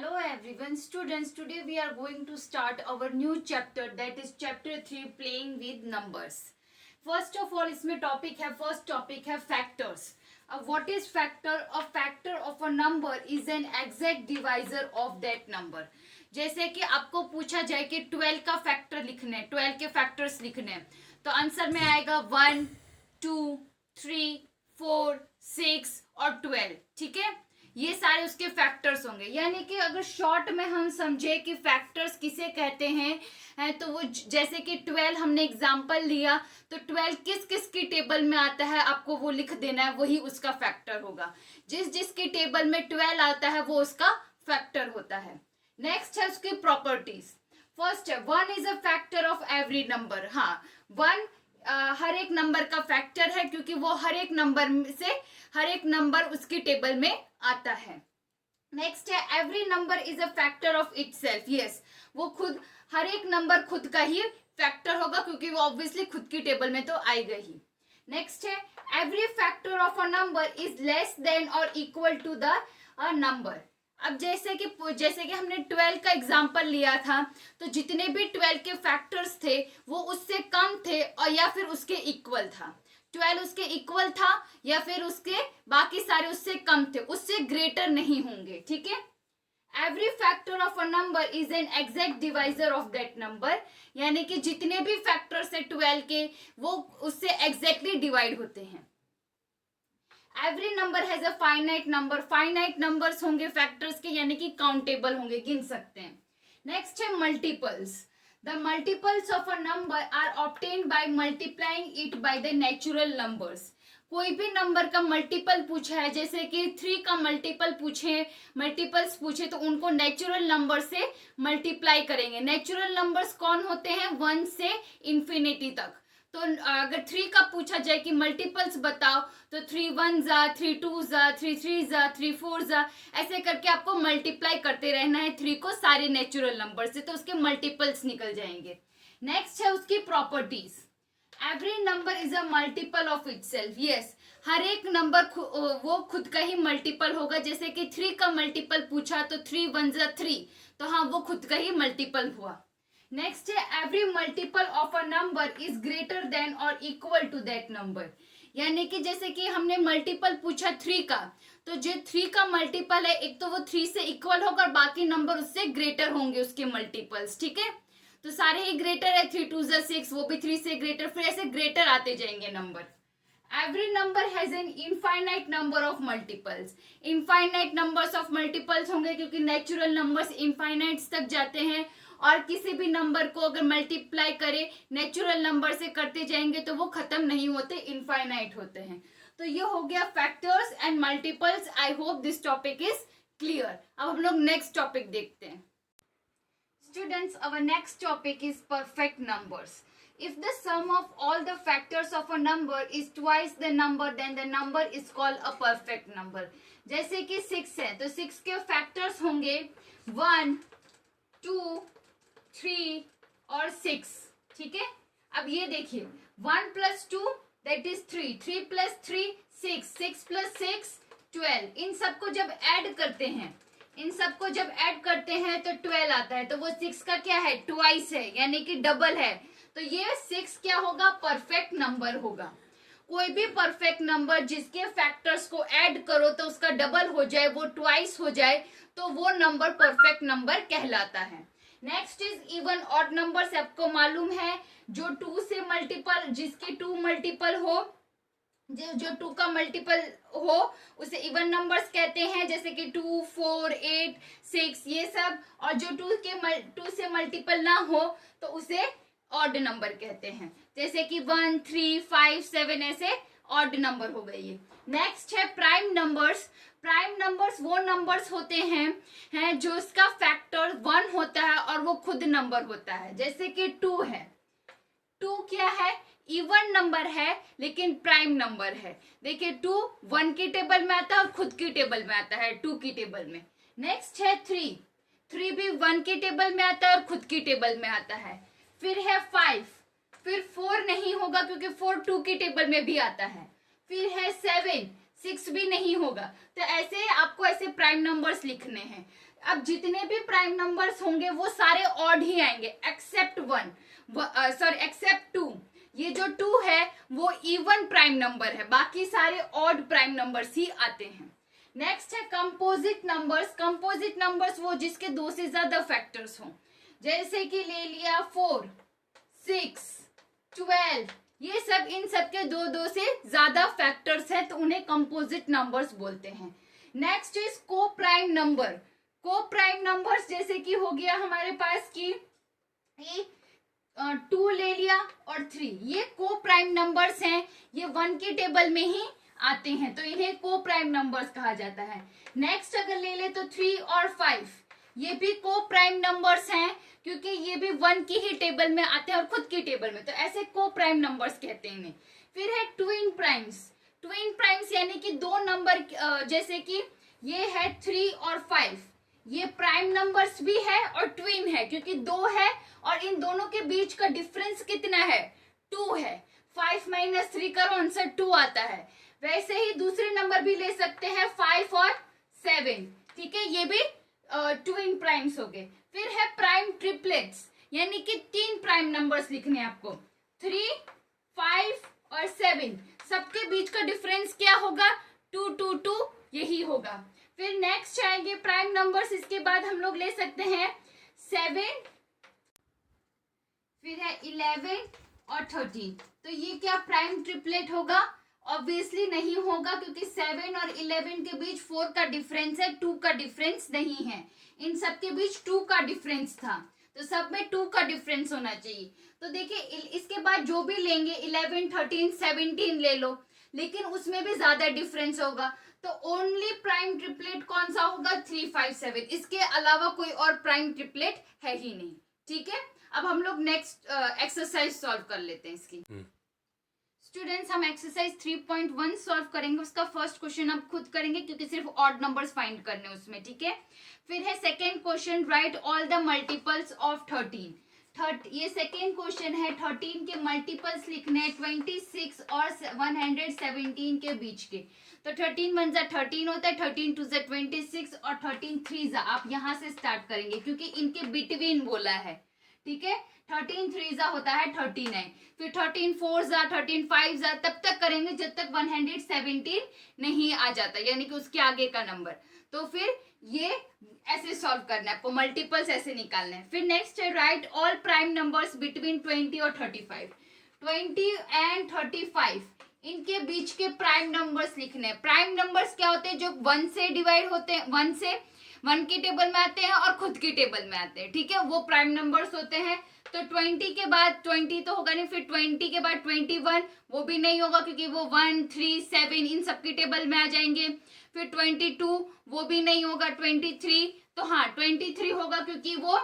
Hello everyone, students. Today we are going to start our new chapter, that is chapter 3, playing with numbers. First of all, इसमें first topic है factors. What is factor? A factor of a number is an exact divisor of that number. जैसे कि आपको पूछा जाए कि 12 का factor लिखने, 12 के फैक्टर्स लिखने, तो आंसर में आएगा 1, 2, 3, 4, 6 और 12. ठीक है, ये सारे उसके फैक्टर्स होंगे. यानी कि अगर शॉर्ट में हम समझे कि फैक्टर्स किसे कहते हैं, तो वो जैसे कि 12 हमने एग्जांपल लिया, तो 12 किस किस की टेबल में आता है आपको वो लिख देना है, वही उसका फैक्टर होगा. जिस जिसकी टेबल में 12 आता है वो उसका फैक्टर होता है. नेक्स्ट है उसकी प्रॉपर्टीज. फर्स्ट है 1 is a factor of every number. हाँ, 1 हर एक नंबर का फैक्टर है क्योंकि वो हर एक नंबर उसकी टेबल में आता है. नेक्स्ट है every number is a factor of itself. Yes, वो खुद हर एक नंबर खुद का ही फैक्टर होगा क्योंकि वो ऑब्वियसली खुद की टेबल में तो आएगा ही. नेक्स्ट है every factor of a number is less than और इक्वल टू द नंबर. अब जैसे कि हमने 12 का एग्जाम्पल लिया था, तो जितने भी 12 के फैक्टर्स थे वो उससे कम थे और या फिर उसके इक्वल था. 12 उसके इक्वल था या फिर उसके बाकी सारे उससे कम थे, उससे ग्रेटर नहीं होंगे. ठीक है, every factor of a number is an exact divisor of that number. यानी कि जितने भी फैक्टर्स है 12 के वो उससे एग्जैक्टली डिवाइड होते हैं. Every number has a finite number. Finite numbers होंगे फैक्टर्स के, यानी कि काउंटेबल होंगे, गिन सकते हैं. नेक्स्ट है multiples. The multiples of a number are obtained by multiplying it by the natural numbers. कोई भी नंबर का मल्टीपल पूछा है, जैसे कि 3 का मल्टीपल्स पूछे तो उनको नेचुरल नंबर से मल्टीप्लाई करेंगे. नेचुरल नंबर्स कौन होते हैं? 1 से इंफिनिटी तक. तो अगर 3 का पूछा जाए कि मल्टीपल्स बताओ, तो 3 1 जा, 3 2 जा, 3 3 जा, 3 4 जा, ऐसे करके आपको मल्टीप्लाई करते रहना है 3 को सारे नेचुरल नंबर से, तो उसके मल्टीपल्स निकल जाएंगे. नेक्स्ट है उसकी properties. Every number is a multiple of itself. Yes, हर एक नंबर वो खुद का ही मल्टीपल होगा. जैसे कि 3 का मल्टीपल पूछा तो 3 1 जा 3, तो हाँ वो खुद का ही मल्टीपल हुआ. नेक्स्ट है every multiple of a number is greater than और इक्वल टू दैट नंबर. यानी कि जैसे कि हमने मल्टीपल पूछा 3 का, तो जो 3 का मल्टीपल है एक तो वो 3 से इक्वल होगा और बाकी नंबर उससे ग्रेटर होंगे उसके मल्टीपल्स. ठीक है, तो सारे ही ग्रेटर है. 3 2 6, वो भी 3 से ग्रेटर, फिर ऐसे ग्रेटर आते जाएंगे number. Every number has an infinite number of multiples. Infinite numbers of multiples होंगे क्योंकि नेचुरल नंबर्स इनफाइनाइट्स तक जाते हैं और किसी भी नंबर को अगर मल्टीप्लाई करे नेचुरल नंबर से करते जाएंगे तो वो खत्म नहीं होते, इनफाइनाइट होते हैं. तो ये हो गया factors and multiples. I hope this topic is clear. अब हम लोग नेक्स्ट टॉपिक देखते हैं. Students, our next topic is perfect numbers. If the sum of all the factors of a number is twice the number, then the number is called a perfect number. जैसे कि 6 है तो 6 के factors होंगे 1, 2, 3 और 6. ठीक है, अब ये देखिए 1 + 2 दैट इज 3, 3 + 3 6, 6 + 6 12. इन सबको जब ऐड करते हैं तो 12 आता है. तो वो 6 का क्या है? ट्वाइस है, यानी कि डबल है. तो ये 6 क्या होगा? परफेक्ट नंबर होगा. कोई भी परफेक्ट नंबर जिसके फैक्टर्स को ऐड करो तो उसका डबल हो जाए, वो ट्वाइस हो जाए, तो वो नंबर परफेक्ट नंबर कहलाता है. Next is even odd numbers. आपको मालूम है जो 2 से मल्टीपल, जिसके 2 मल्टीपल हो, जो 2 का मल्टीपल हो उसे इवन नंबर्स कहते हैं. जैसे कि 2 4 8 6 ये सब. और जो 2 से मल्टीपल ना हो तो उसे ऑड नंबर कहते हैं. जैसे कि 1 3 5 7 ऐसे ऑड नंबर हो गए ये. नेक्स्ट है प्राइम नंबर्स. प्राइम नंबर्स वो नंबर्स होते हैं जो इसका फैक्टर 1 होता है और वो खुद नंबर होता है. जैसे कि 2 है. 2 क्या है? इवन नंबर है लेकिन प्राइम नंबर है. देखिए 2 1 की टेबल में आता है और खुद की टेबल में आता है, 2 की टेबल में. नेक्स्ट है 3. 3 भी 1 की टेबल में आता है और खुद की टेबल में आता है. फिर है 5. फिर 4 नहीं होगा क्योंकि 4 2 की टेबल में भी आता है. फिर है 7. 6 भी नहीं होगा। तो ऐसे आपको ऐसे प्राइम नंबर्स लिखने हैं। अब जितने भी प्राइम नंबर्स होंगे वो सारे ऑड ही आएंगे एक्सेप्ट एक्सेप्ट 2। ये जो 2 है वो इवन प्राइम नंबर है, बाकी सारे ऑड प्राइम नंबर्स ही आते हैं। नेक्स्ट है कंपोजिट नंबर्स। कंपोजिट नंबर्स वो जिसके 2 से ज्यादा फैक्टर्स हों, जैसे कि ले लिया 4, 6, 12, ये सब, इन सब के 2 से ज्यादा फैक्टर्स हैं तो उन्हें कंपोजिट नंबर्स बोलते हैं। नेक्स्ट इज को प्राइम नंबर। को प्राइम नंबर्स जैसे कि हो गया हमारे पास की 2 ले लिया और 3, ये को प्राइम नंबर्स हैं, ये 1 की टेबल में ही आते हैं तो इन्हें को प्राइम नंबर्स कहा जाता है। नेक्स्ट अगर ले ले तो 3 और 5, ये भी को प्राइम नंबर्स हैं क्योंकि ये भी 1 की ही टेबल में आते हैं और खुद की टेबल में, तो ऐसे को प्राइम नंबर्स कहते हैं इन्हें। फिर है ट्विन प्राइम्स। ट्विन प्राइम्स यानी कि 2 नंबर, जैसे कि ये है 3 और 5, ये प्राइम नंबर्स भी है और ट्विन है क्योंकि 2 है और इन दोनों के बीच का डिफरेंस कितना है, 2 है। 5 - 3 करो, आंसर 2 आता है। वैसे ही दूसरे नंबर भी ले सकते हैं 5 और 7, ठीक है, ये भी ट्विन प्राइम्स हो गए। फिर है प्राइम ट्रिपलेट्स, यानी कि 3 प्राइम नंबर्स लिखने हैं आपको, 3, 5 और 7, सबके बीच का डिफरेंस क्या होगा, 2, 2, 2 यही होगा। फिर नेक्स्ट आएंगे प्राइम नंबर्स, इसके बाद हम लोग ले सकते हैं 7, फिर है 11 और 13, तो ये क्या प्राइम ट्रिपलेट होगा, ऑब्वियसली नहीं होगा क्योंकि 7 और 11 के बीच 4 का डिफरेंस है, 2 का डिफरेंस नहीं है। इन सब के बीच 2 का डिफरेंस था तो सब में 2 का डिफरेंस होना चाहिए। तो देखिए इसके बाद जो भी लेंगे 11, 13, 17 ले लो, लेकिन उसमें भी ज्यादा डिफरेंस होगा तो ओनली प्राइम ट्रिपलेट कौन सा होगा, 3, 5, 7, इसके अलावा कोई और प्राइम ट्रिपलेट है ही नहीं। ठीक है, अब हम लोग नेक्स्ट एक्सरसाइज सॉल्व कर लेते हैं इसकी। स्टूडेंट्स हम एक्सरसाइज 3.1 सॉल्व करेंगे, उसका फर्स्ट क्वेश्चन आप खुद करेंगे क्योंकि सिर्फ ऑड नंबर्स फाइंड करने उसमें, ठीक है। फिर है second question, right all the multiples of 13। ये सेकेंड क्वेश्चन है, 13 के मल्टीपल्स लिखने हैं 26 और 117 के बीच के। तो 13 1 जा 13 होता है, 13 2 जा 26 और 13 3 जा, आप यहाँ से स्टार्ट करेंगे क्योंकि इनके बिटवीन बोला है, ठीक है। 13 3 जा होता है 39, फिर 13 4 जा 13 5 जा, तब तक करेंगे जब तक 117 नहीं आ जाता, यानी कि उसके आगे का नंबर। तो फिर ये ऐसे सॉल्व करना है आपको, मल्टीपल्स ऐसे निकालने हैं। फिर नेक्स्ट है right all prime numbers between 20 और 35। 20 एंड 35 इनके बीच के प्राइम नंबर्स लिखने हैं। प्राइम नंबर्स क्या होते हैं, जो 1 से डिवाइड होते हैं, 1 की टेबल में आते हैं और खुद की टेबल में आते हैं, ठीक है, वो प्राइम नंबर्स होते हैं। तो 20 के बाद 20 तो होगा नहीं, फिर 20 के बाद 21 वो भी नहीं होगा क्योंकि वो 1 3 7 इन सबकी टेबल में आ जाएंगे। फिर 22 वो भी नहीं होगा, 23 तो हाँ 23 होगा क्योंकि वो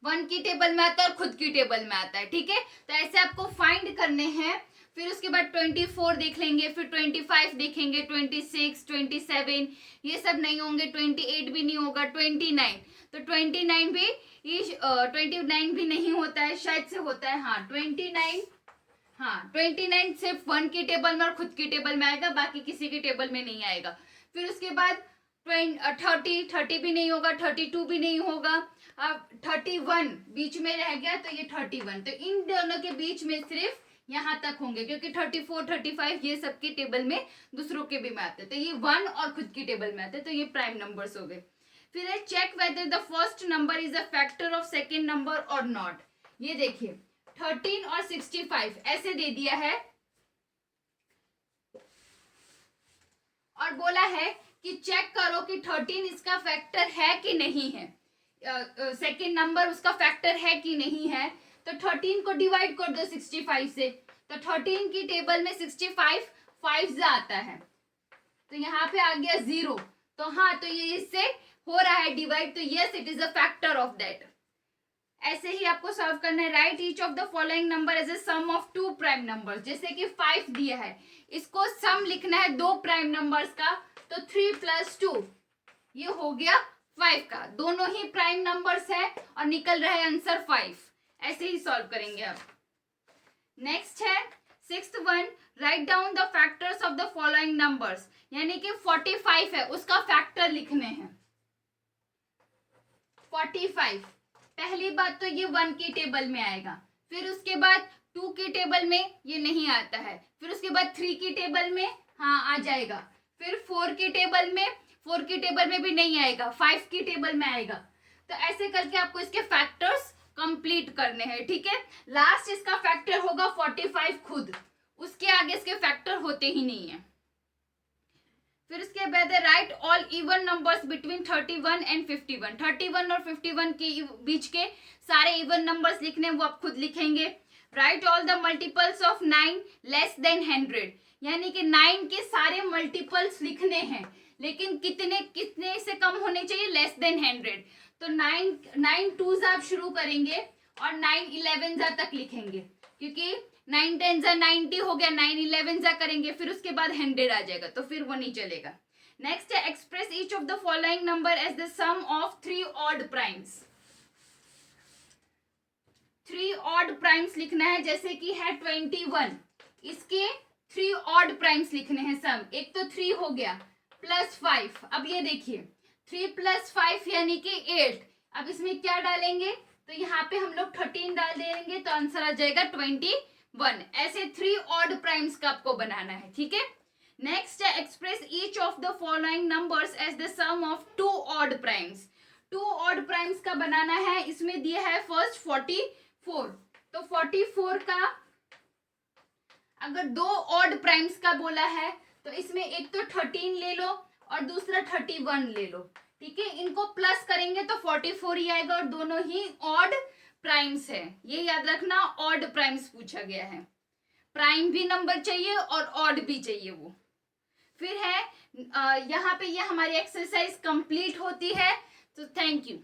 1 की टेबल में आता है और खुद की टेबल में आता है, ठीक है। तो ऐसे आपको फाइंड करने हैं। फिर उसके बाद 24 देख लेंगे, फिर 25 देखेंगे, 26 27 ये सब नहीं होंगे, 28 भी नहीं होगा, 29 तो 29 भी 29 भी नहीं होता है, शायद से होता है, हाँ 29 सिर्फ 1 की टेबल में और खुद की टेबल में आएगा, बाकी किसी की टेबल में नहीं आएगा। फिर उसके बाद 30 भी नहीं होगा, 32 भी नहीं होगा, अब 31 बीच में रह गया तो ये 31, तो इन दोनों के बीच में सिर्फ यहाँ तक होंगे क्योंकि 34 35 ये सबकी टेबल में दूसरों के भी में आते हैं, तो ये 1 और खुद की टेबल में आते हैं, तो ये प्राइम नंबर्स हो गए। फिर है check whether the first number is a factor of second number और नॉट। ये देखिए 13 और 65 ऐसे दे दिया है और बोला है कि चेक करो कि 13 इसका फैक्टर है कि नहीं है, सेकेंड नंबर उसका फैक्टर है कि नहीं है। तो 13 को डिवाइड कर दो 65 से, तो 13 की टेबल में 65 5 आता है, तो यहाँ पे आ गया 0, तो हाँ तो ये इससे हो रहा है डिवाइड, तो yes it is a factor of that. ऐसे ही आपको सॉल्व करना है। Write each of the following number as a sum of 2 prime numbers. जैसे कि 5 दिया है, इसको सम लिखना है 2 प्राइम नंबर्स का, तो 3 + 2 ये हो गया 5 का, दोनों ही प्राइम नंबर्स है और निकल रहा है आंसर 5। ऐसे ही सॉल्व करेंगे आप। नेक्स्ट है sixth one, write down the factors of the following numbers, यानी कि 45 है उसका फैक्टर लिखने हैं। 45, पहली बात तो ये 1 की टेबल में आएगा, फिर उसके बाद 2 की टेबल में ये नहीं आता है, फिर उसके बाद 3 की टेबल में हाँ आ जाएगा, फिर 4 की टेबल में भी नहीं आएगा, 5 की टेबल में आएगा। तो ऐसे करके आपको इसके फैक्टर्स कंप्लीट करने हैं, ठीक है। लास्ट इसका फैक्टर होगा 45 खुद, उसके आगे इसके फैक्टर होते ही नहीं है। फिर उसके बाद right all even numbers between 31 and 51, 31 और 51 के बीच के सारे इवन नंबर्स लिखने वो आप खुद लिखेंगे। Right all the multiples of 9 less than 100, यानी कि 9 के सारे मल्टीपल्स लिखने हैं, लेकिन कितने से कम होने चाहिए, लेस देन 100। तो 9 2s आप शुरू करेंगे और 9 11 तक लिखेंगे, क्योंकि 9 10 90 हो गया, 9 11 करेंगे, फिर उसके बाद 100 आ जाएगा, तो फिर वो नहीं चलेगा। नेक्स्ट है express each of the following number as the sum of 3 odd primes. 3 odd primes लिखना है, जैसे कि है 21, इसके 3 ऑड प्राइम्स लिखने हैं सम। एक तो 3 हो गया प्लस 5, अब ये देखिए 3 + 5 यानी कि 8। अब इसमें क्या डालेंगे, तो यहाँ पे हम लोग 13 डाल देंगे, तो आंसर आ जाएगा 21। ऐसे 3 ऑड प्राइम्स का आपको बनाना है, ठीक है। नेक्स्ट है express each of the following numbers as the sum of 2 odd primes. 2 odd primes का बनाना है, इसमें दिया है फर्स्ट 44, तो 44 का अगर 2 ऑड प्राइम्स का बोला है, तो इसमें एक तो 13 ले लो और दूसरा 31 ले लो, ठीक है। इनको प्लस करेंगे तो 44 ही आएगा, और दोनों ही ऑड प्राइम्स है, ये याद रखना, ऑड प्राइम्स पूछा गया है। प्राइम भी नंबर चाहिए और ऑड भी चाहिए वो। फिर है यहाँ पे ये हमारी एक्सरसाइज कंप्लीट होती है, तो थैंक यू।